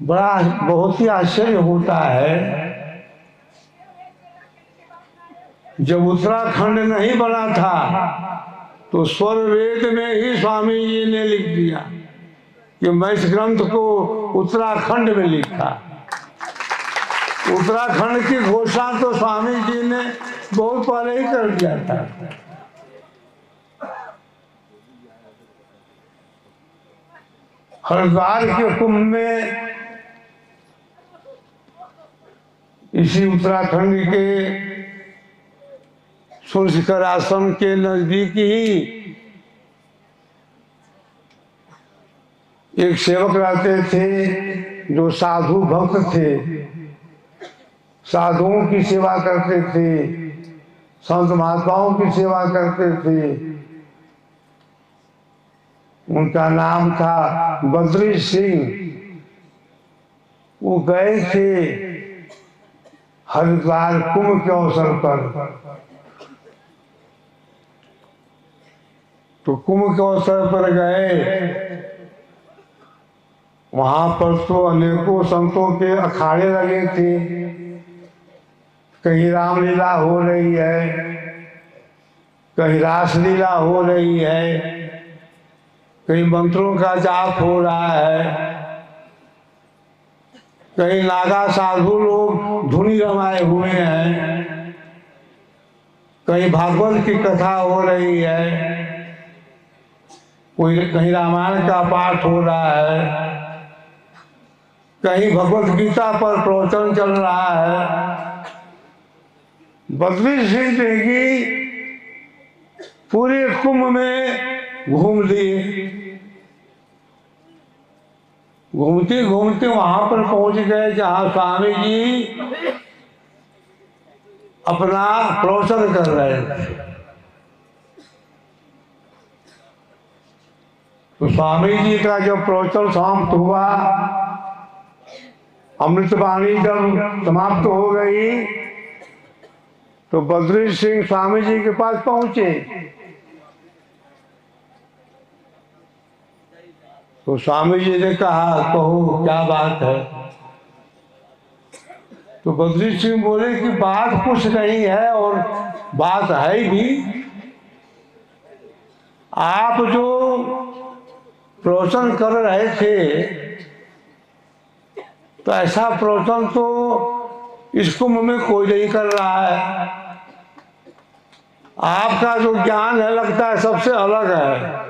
बड़ा बहुत ही आश्चर्य होता है, जब उत्तराखंड नहीं बना था तो स्वर वेद में ही स्वामी जी ने लिख दिया कि मैं इस ग्रंथ को उत्तराखंड में लिखा। उत्तराखंड की घोषणा तो स्वामी जी ने बहुत पहले ही कर दिया था। हरिद्वार के कुंभ में इसी उत्तराखंड के सूर्यशिखर आश्रम के नजदीक ही एक सेवक रहते थे जो साधु भक्त थे, साधुओं की सेवा करते थे, संत महात्माओं की सेवा करते थे। उनका नाम था बद्री सिंह। वो गए थे हरिद्वार कुंभ के अवसर पर। तो कुंभ के अवसर पर गए, वहां पर तो अनेकों संतों के अखाड़े लगे थे। कहीं रामलीला हो रही है, कहीं रासलीला हो रही है, कहीं मंत्रों का जाप हो रहा है, कहीं नागा साधु लोग धुनी रमाए हुए हैं, कहीं भागवत की कथा हो रही है, कोई कहीं रामायण का पाठ हो रहा है, कहीं भगवत गीता पर प्रवचन चल रहा है। बद्री सिंह जी पूरे कुंभ में घूम लिए। घूमते घूमते वहां पर पहुंच गए जहां स्वामी जी अपना प्रवचन कर रहे थे। तो स्वामी जी का जब प्रवचन समाप्त हुआ, अमृतवाणी जब समाप्त हो गई, तो बद्री सिंह स्वामी जी के पास पहुंचे। तो स्वामी जी ने कहा, कहो क्या बात है? तो बद्री सिंह बोले कि बात कुछ नहीं है, और बात है भी। आप जो प्रवचन कर रहे थे, तो ऐसा प्रवचन तो इस कुंभ में कोई नहीं कर रहा है। आपका जो ज्ञान है लगता है सबसे अलग है।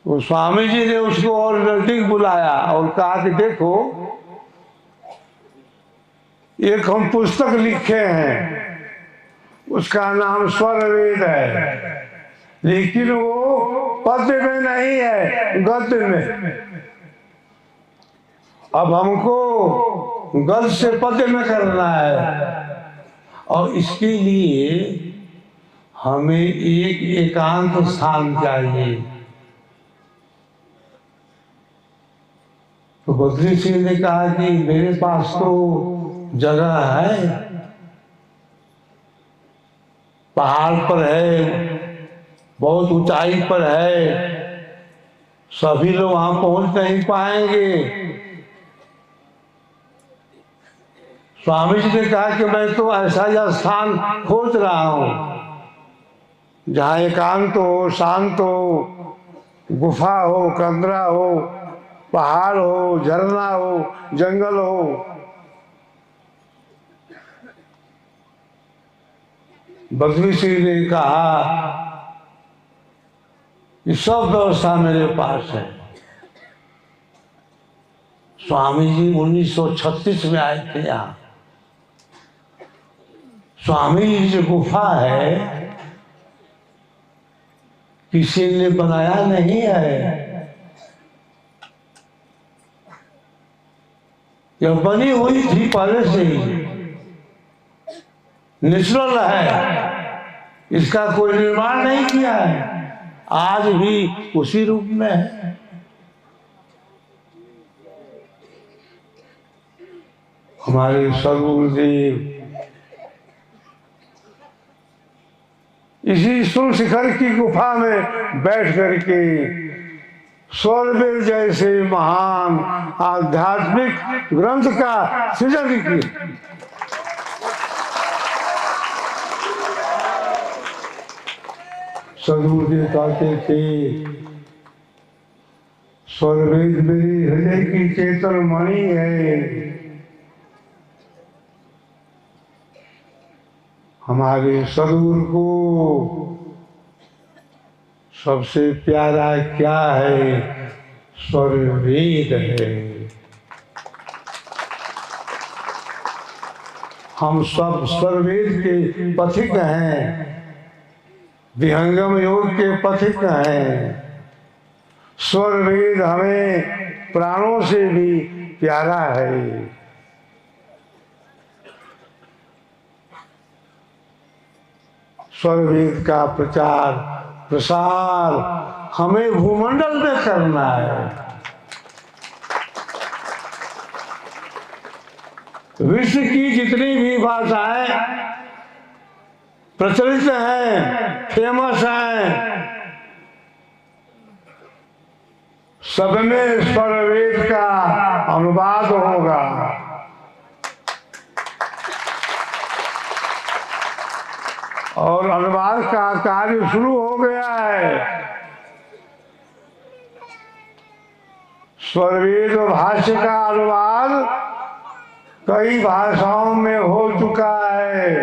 तो स्वामी जी ने उसको और नजदीक बुलाया और कहा कि देखो, एक हम पुस्तक लिखे हैं, उसका नाम स्वर वेद है, लेकिन वो पद्य में नहीं है, गद्य में। अब हमको गद्य से पद्य में करना है, और इसके लिए हमें एक एकांत स्थान चाहिए। तो बद्री सिंह ने कहा कि मेरे पास तो जगह है, पहाड़ पर है, बहुत ऊंचाई पर है, सभी लोग वहां पहुंच नहीं पाएंगे। स्वामी जी ने कहा कि मैं तो ऐसा ही स्थान खोज रहा हूं जहां एकांत हो, शांत हो, गुफा हो, कंदरा हो, पहाड़ हो, झरना हो, जंगल हो। बद्री सिंह ने कहा कि सब व्यवस्था मेरे पास है। स्वामी जी 1936 में आए थे यहाँ। स्वामी जी जो गुफा है किसी ने बनाया नहीं है, यह बनी हुई थी पहले से ही, नेचुरल है, इसका कोई निर्माण नहीं किया है, आज भी उसी रूप में है। हमारे सद्गुरुदेव इसी सुर शिखर की गुफा में बैठ करके स्वर्वेद जैसे महान आध्यात्मिक ग्रंथ का सृजन किया। सदगुरुदेव कहते थे, स्वर्वेद मेरी हृदय की चेतन मणि है। हमारे सदगुरु को सबसे प्यारा क्या है? स्वर्वेद है। हम सब स्वर्वेद के पथिक हैं, विहंगम योग के पथिक हैं। स्वर्वेद हमें प्राणों से भी प्यारा है। स्वर्वेद का प्रचार प्रसार हमें भूमंडल में करना है। विश्व की जितनी भी भाषाएं प्रचलित हैं, फेमस हैं, सब में स्वर्वेद का अनुवाद होगा। और अनुवाद का कार्य शुरू हो गया है। स्वर्वेद भाष्य का अनुवाद कई भाषाओं में हो चुका है।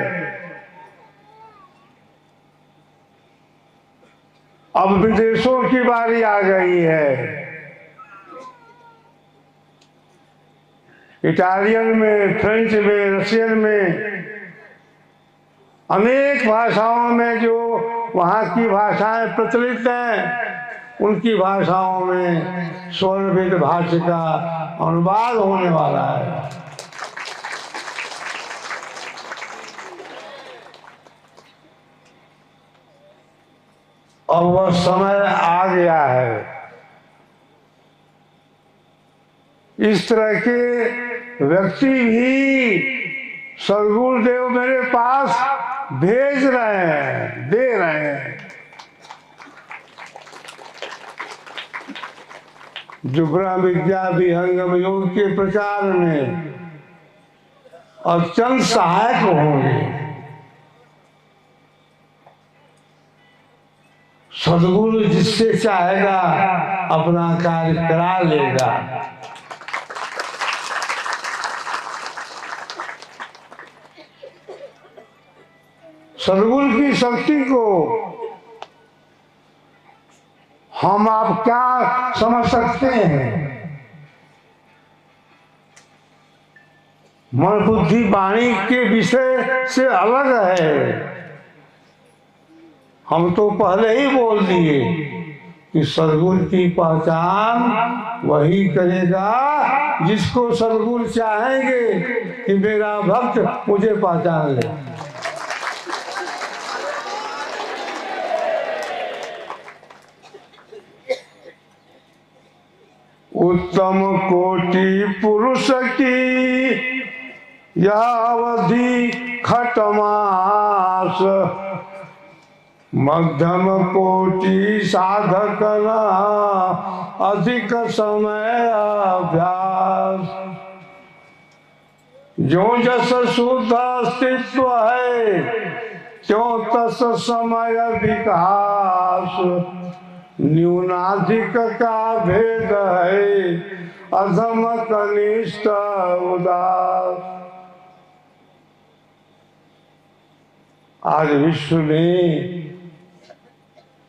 अब विदेशों की बारी आ गई है। इटालियन में, फ्रेंच में, रशियन में, अनेक भाषाओं में जो वहाँ की भाषाएं प्रचलित हैं, उनकी भाषाओं में स्वर्वेद भाष्य का अनुवाद होने वाला है। अब वह समय आ गया है। इस तरह के व्यक्ति भी सदगुरुदेव मेरे पास भेज रहे हैं, दे रहे हैं, जो ब्रह्म विद्या विहंगम योग के प्रचार में अत्यंत सहायक होंगे। सदगुरु जिससे चाहेगा अपना कार्य करा लेगा। सदगुरु की शक्ति को हम आप क्या समझ सकते हैं? मन बुद्धि वाणी के विषय से अलग है। हम तो पहले ही बोल दिए कि सदगुरु की पहचान वही करेगा जिसको सदगुरु चाहेंगे कि मेरा भक्त मुझे पहचान ले। उत्तम कोटि पुरुष की यह अवधि खटमास, मध्यम कोटि साधक अधिक समय अभ्यास। जो जस शुद्ध अस्तित्व है, त्यों तस समय विकास। न्यूनाधिक का भेद है, अधम कनिष्ठ उदास। आज विश्व में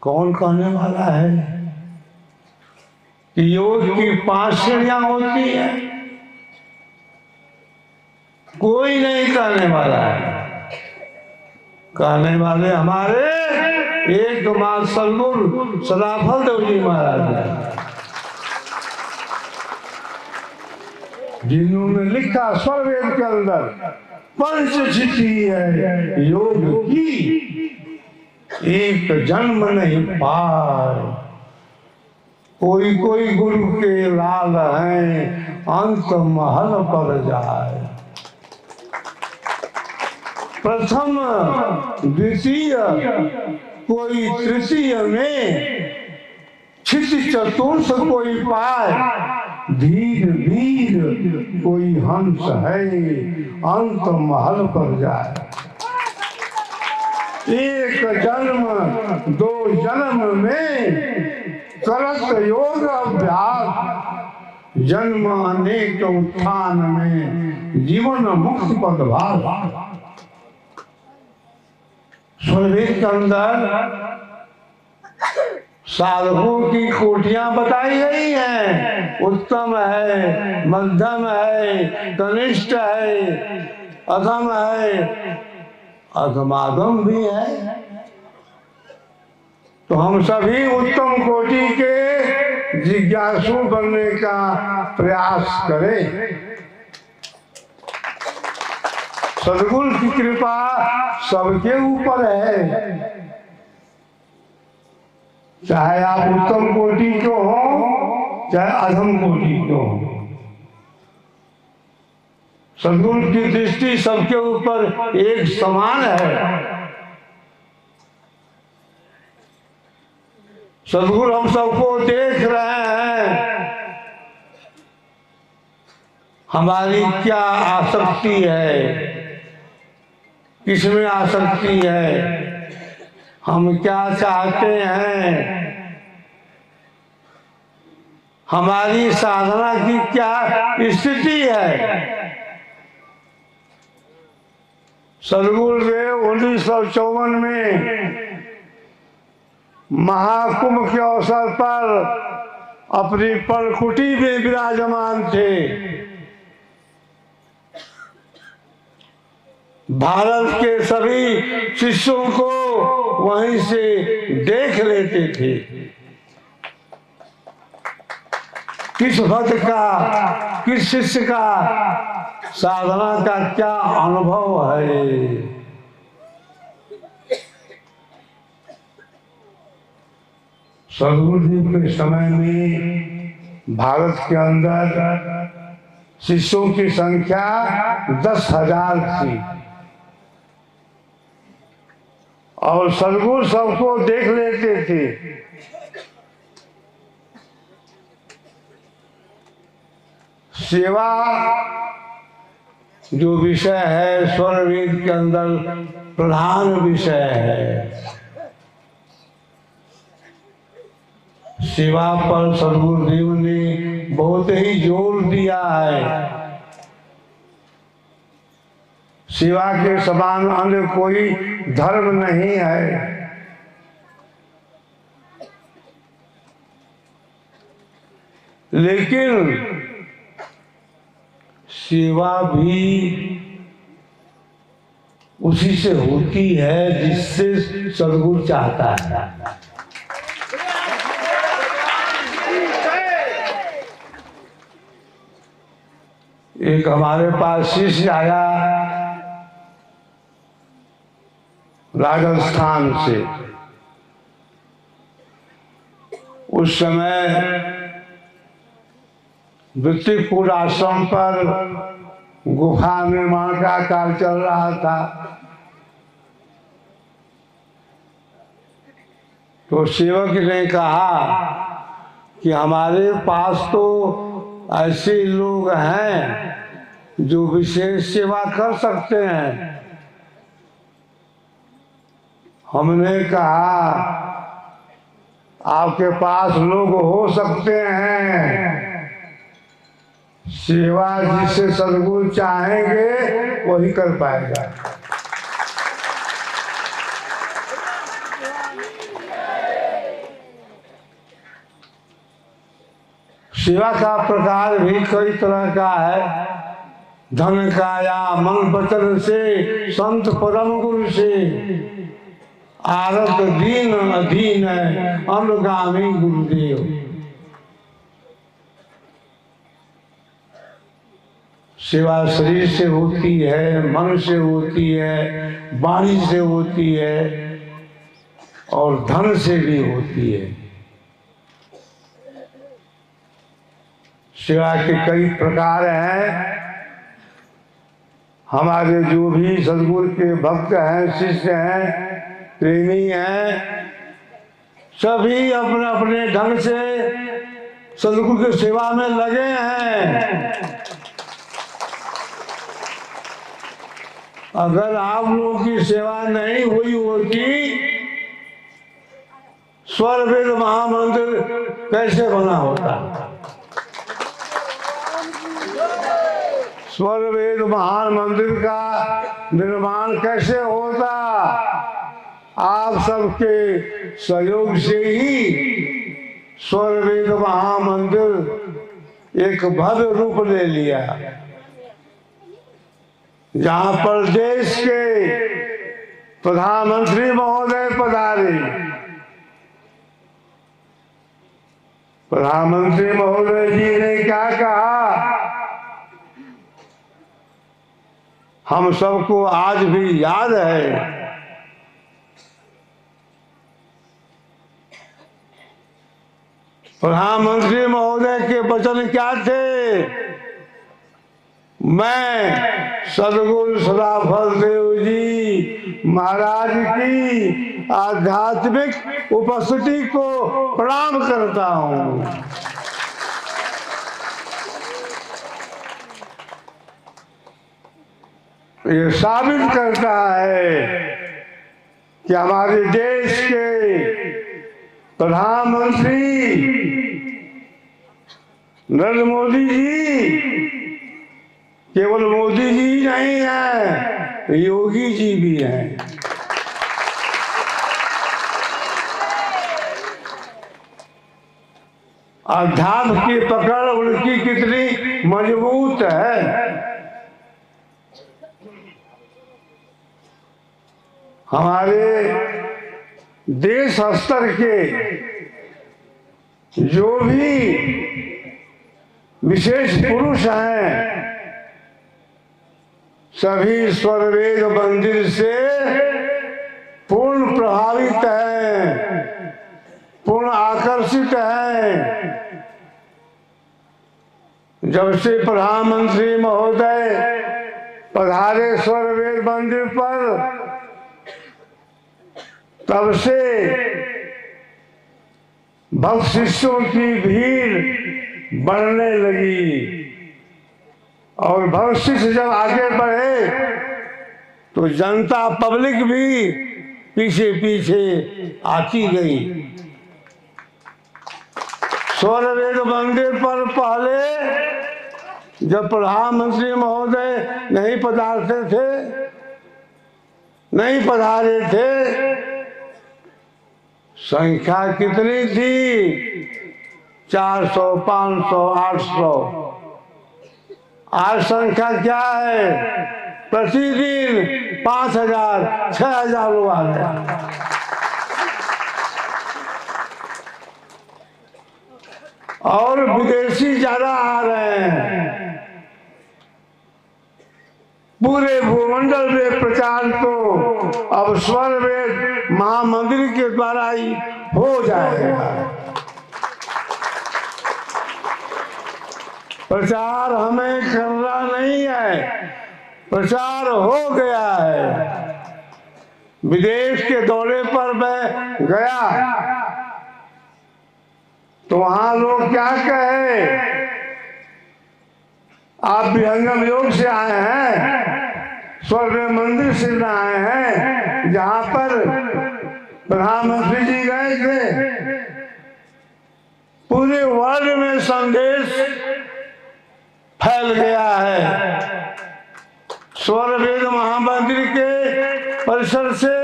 कौन कहने वाला है कि योग की 5 श्रेणियां होती हैं? कोई नहीं कहने वाला है। कहने वाले हमारे एकमात्र सदगुरु सदाफल देव जी महाराज हैं, जिन्होंने लिखा स्वर्वेद के अंदर पंचचिति है योग की, एक जन्म नहीं पाए। कोई कोई गुरु के लाल हैं, अंत महल पर जाए। प्रथम द्वितीय कोई तृतीय में, छित चतुर्थ कोई पाए, धीर वीर कोई हंस है, अंत महल पर जाए। एक जन्म दो जन्म में करत योग अभ्यास, जन्म अनेक उत्थान में जीवन मुक्ति पद भाग। सुरभीर के अंदर साधकों की कोटियां बताई गई हैं। उत्तम है, मध्यम है, कनिष्ठ है, अधम है, अधमाधम भी है। तो हम सभी उत्तम कोटि के जिज्ञासु बनने का प्रयास करें। सद्गुरु की कृपा सबके ऊपर है, चाहे आप उत्तम कोटि के हो चाहे अधम कोटि के हो। सद्गुरु की दृष्टि सबके ऊपर एक समान है। सद्गुरु हम सबको देख रहे हैं, हमारी क्या आसक्ति है, किसमें आसक्ति है, हम क्या चाहते हैं, हमारी साधना की क्या स्थिति है। सद्गुरुदेव 1954 में महाकुंभ के अवसर पर अपनी पर्णकुटी में विराजमान थे। भारत के सभी शिष्यों को वहीं से देख लेते थे। किस भक्त का, किस शिष्य का साधना का क्या अनुभव है। सद्गुरुदेव के समय में भारत के अंदर शिष्यों की संख्या 10,000 थी और सद्गुरु सबको देख लेते थे। सेवा जो विषय है स्वरवेद के अंदर प्रधान विषय है। सेवा पर सद्गुरुदेव ने बहुत ही जोर दिया है। सेवा के समान अन्य कोई धर्म नहीं है। लेकिन सेवा भी उसी से होती है जिससे सद्गुरु चाहता है। एक हमारे पास शिष्य आया राजस्थान से। उस समय वृत्तिपुर आश्रम पर गुफा निर्माण का कार्य चल रहा था। तो सेवक ने कहा कि हमारे पास तो ऐसे लोग हैं जो विशेष सेवा कर सकते हैं। हमने कहा आपके पास लोग हो सकते हैं, सेवा जिससे सद्गुरु चाहेंगे वही कर पाएगा। सेवा का प्रकार भी कई तरह का है। धन का या मन वचन से, संत परम गुरु से, आरत दीन अधीन अनुगामी गुरुदेव। सेवा शरीर से होती है, मन से होती है, वाणी से होती है और धन से भी होती है। सेवा के कई प्रकार हैं। हमारे जो भी सदगुरु के भक्त हैं, शिष्य हैं, प्रेमी हैं, सभी अपने अपने ढंग से सदगुरु की सेवा में लगे हैं। अगर आप लोगों की सेवा नहीं हुई होती, स्वर वेद महामंदिर कैसे बना होता? स्वर वेद महामंदिर का निर्माण कैसे होता? आप सबके सहयोग से ही स्वर वेद महामंदिर एक भव्य रूप ले लिया, जहां पर देश के प्रधानमंत्री महोदय पधारे। प्रधानमंत्री महोदय जी ने क्या कहा, हम सबको आज भी याद है। प्रधानमंत्री महोदय के वचन क्या थे? मैं सदगुरु सदाफल देव जी महाराज की आध्यात्मिक उपस्थिति को प्रणाम करता हूँ। ये साबित करता है कि हमारे देश के प्रधानमंत्री नरेंद्र मोदी जी केवल मोदी जी नहीं है, योगी जी भी हैं। अध्यात्म की पकड़ उनकी कितनी मजबूत है। हमारे देश स्तर के जो भी विशेष पुरुष हैं, सभी स्वर वेद मंदिर से पूर्ण प्रभावित हैं, पूर्ण आकर्षित हैं। जब से प्रधानमंत्री महोदय पधारे स्वर वेद मंदिर पर, तब से भक्त शिष्यों की भीड़ बढ़ने लगी, और भक्त शिष्य जब आगे बढ़े तो जनता पब्लिक भी पीछे पीछे आती गई। स्वर वेद मंदिर पर पहले जब प्रधानमंत्री महोदय नहीं पधारते थे, नहीं पधारे थे, संख्या कितनी थी? 400, 500, 800। आज संख्या क्या है? प्रतिदिन 5000, 6000 लोग आ रहे हैं। और विदेशी ज्यादा आ रहे हैं। पूरे भूमंडल में प्रचार तो अब स्वर वेद महामंदिर के द्वारा ही हो जाएगा। प्रचार हमें करना नहीं है, प्रचार हो गया है। विदेश के दौरे पर मैं गया तो वहां लोग क्या कहे, आप विहंगम योग से आए हैं, स्वर वेद मंदिर से आए हैं, जहां पर प्रधानमंत्री जी गए थे। पूरे वर्ल्ड में संदेश फैल गया है। स्वर वेद महामंदिर के परिसर से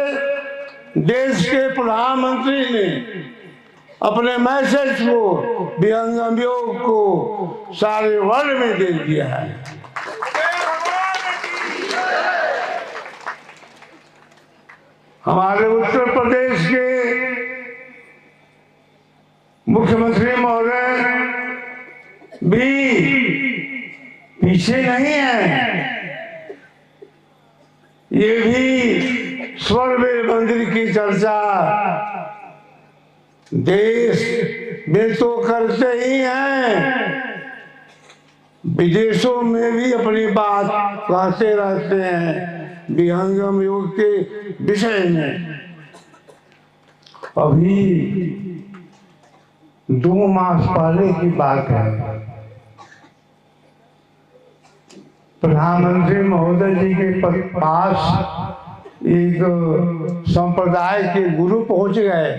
देश के प्रधानमंत्री ने अपने मैसेज को, विहंगम योग को सारे वर्ल्ड में दे दिया है। हमारे उत्तर प्रदेश के मुख्यमंत्री महोदय भी पीछे नहीं है। ये भी स्वर वेद मंदिर की चर्चा देश में तो करते ही हैं, विदेशों में भी अपनी बात कहते रहते हैं विहंगम योग के विषय में। अभी 2 मास पहले की बात है, प्रधानमंत्री महोदय जी के पास एक संप्रदाय के गुरु पहुंच गए